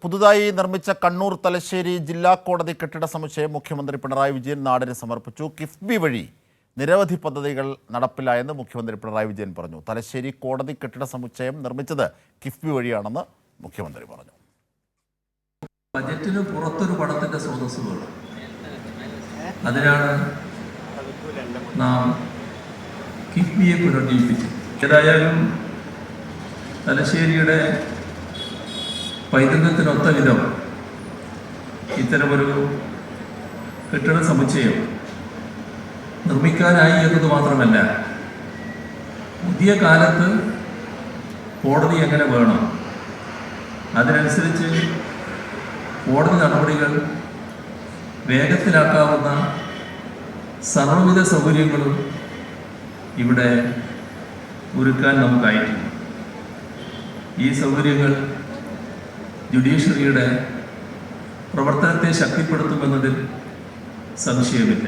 പുതുതായി നിർമ്മിച്ച കണ്ണൂർ തലശ്ശേരി ജില്ലാ കോടതി കെട്ടിട സമുച്ചയം മുഖ്യമന്ത്രി പിണറായി വിജയൻ നാടിന് സമർപ്പിച്ചു. കിഫ്ബി വഴി നിരവധി പദ്ധതികൾ നടപ്പിലായെന്ന് മുഖ്യമന്ത്രി പിണറായി വിജയൻ പറഞ്ഞു. തലശ്ശേരി കോടതി കെട്ടിട സമുച്ചയം നിർമ്മിച്ചത് കിഫ്ബി വഴിയാണെന്ന് മുഖ്യമന്ത്രി പറഞ്ഞു. ബജറ്റിന് പുറത്തൊരു പണത്തിന്റെ സ്രോതസ് വേണം. അതിനാണ് നാം കിഫ്ബിയെ പുനർജീവിപ്പിച്ചത്. ഏതായാലും തലശ്ശേരിയുടെ പൈതൃകത്തിനൊത്ത വിധം ഇത്തരമൊരു കെട്ടിട സമുച്ചയം നിർമ്മിക്കാനായി എന്നത് മാത്രമല്ല, പുതിയ കാലത്ത് കോടതി എങ്ങനെ വേണം, അതിനനുസരിച്ച് കോടതി നടപടികൾ വേഗത്തിലാക്കാവുന്ന സർവ്വവിധ സൗകര്യങ്ങളും ഇവിടെ ഒരുക്കാൻ നമുക്കായിട്ടുണ്ട്. ഈ സൗകര്യങ്ങൾ ജുഡീഷ്യറിയുടെ പ്രവർത്തനത്തെ ശക്തിപ്പെടുത്തുമെന്നതിൽ സംശയമില്ല.